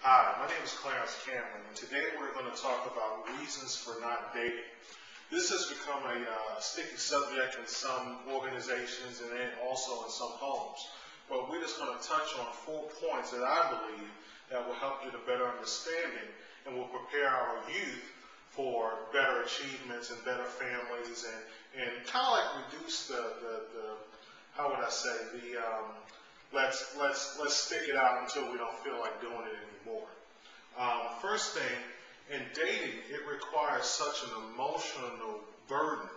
Hi, my name is Clarence Cameron, and today we're going to talk about reasons for not dating. This has become a sticky subject in some organizations and then also in some homes. But we're just going to touch on 4 points that I believe that will help get a better understanding and will prepare our youth for better achievements and better families and kind of like reduce the how would I say, let's stick it out until we don't feel like doing it anymore. First thing, in dating, it requires such an emotional burden.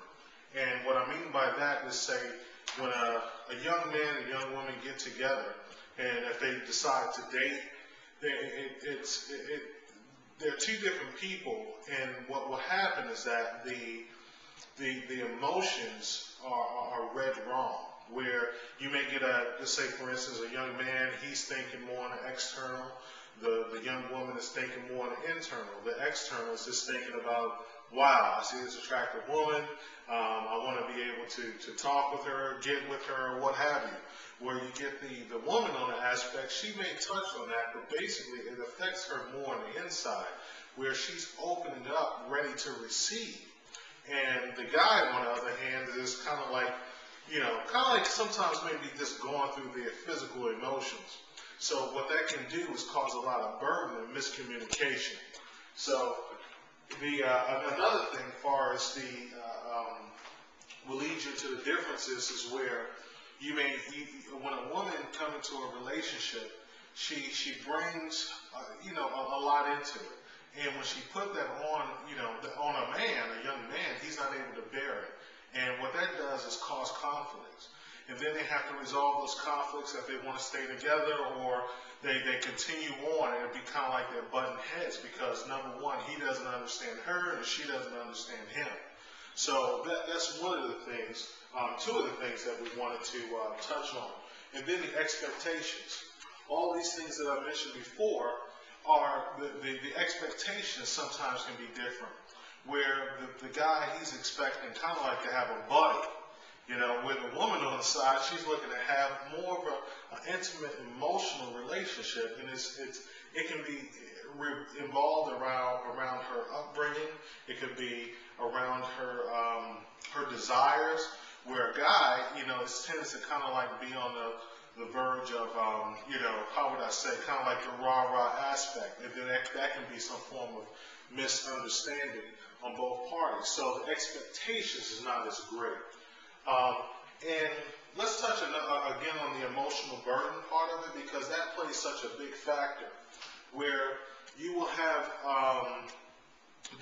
And what I mean by that is, say, when a young man and young woman get together, and if they decide to date, they're two different people, and what will happen is that the emotions are read wrong. Where you may get let's say for instance, a young man, he's thinking more on the external, the young woman is thinking more on the internal. The external is just thinking about, wow, I see this attractive woman, I want to be able to talk with her, get with her, what have you. Where you get the woman on the aspect, she may touch on that, but basically it affects her more on the inside, where she's opening up, ready to receive. And the guy, on the other hand, is kind of like, sometimes maybe just going through their physical emotions. So what that can do is cause a lot of burden and miscommunication. So another thing, as far as will lead you to the differences, is where when a woman comes into a relationship, she brings a lot into it. And when she put that on on a man, a young man, he's not able to bear it. And what that does is cause conflicts. And then they have to resolve those conflicts if they want to stay together, or they continue on, and it be kind of like they're butting heads because, number one, he doesn't understand her and she doesn't understand him. So that's one of the things, two of the things that we wanted to touch on. And then the expectations. All these things that I mentioned before are the expectations sometimes can be different. Where the guy, he's expecting kind of like to have a buddy. With the woman on the side, she's looking to have more of an intimate, emotional relationship, and it can be involved around her upbringing. It could be around her desires. Where a guy, tends to kind of like be on the verge of, how would I say, kind of like the rah-rah aspect, and then that can be some form of misunderstanding on both parties. So the expectations is not as great. And let's touch again on the emotional burden part of it, because that plays such a big factor, where you will have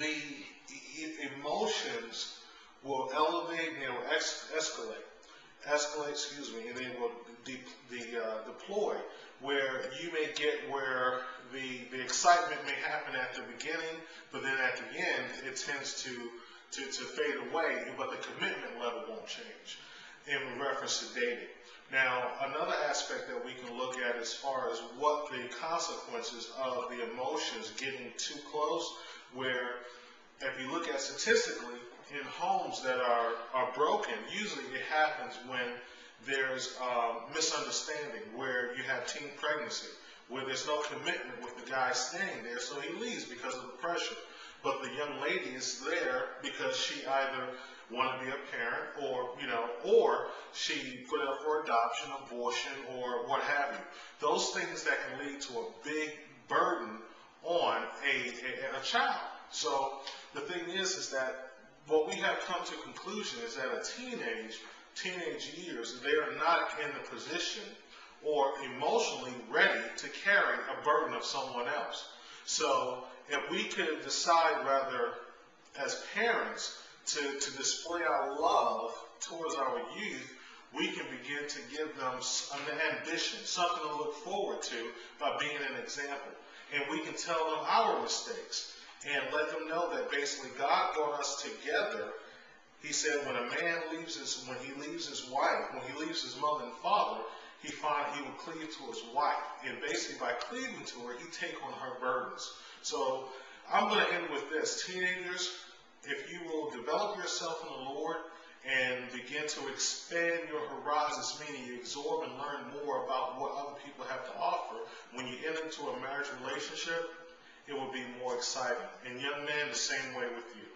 the emotions will elevate and they will escalate, and they will deploy, where you may get where the excitement may happen at the beginning, but then at the end it tends to fade away, but the commitment level won't change in reference to dating. Now, another aspect that we can look at as far as what the consequences of the emotions getting too close, where if you look at statistically, in homes that are broken, usually it happens when there's misunderstanding, where you have teen pregnancy, where there's no commitment with the guy staying there, so he leaves because of the pressure. But the young lady is there because she either wanted to be a parent, or she put up for adoption, abortion, or what have you. Those things that can lead to a big burden on a child. So the thing is that what we have come to conclusion is that at teenage years, they are not in the position or emotionally ready to carry a burden of someone else. So if we could decide, rather, as parents, to display our love towards our youth, we can begin to give them an ambition, something to look forward to by being an example. And we can tell them our mistakes and let them know that basically God brought us together. He said when he leaves his wife, when he leaves his mother and father, he will cleave to his wife. And basically by cleaving to her, he take on her burdens. So I'm going to end with this. Teenagers, if you will develop yourself in the Lord and begin to expand your horizons, meaning you absorb and learn more about what other people have to offer. When you enter into a marriage relationship, it will be more exciting. And young men, the same way with you.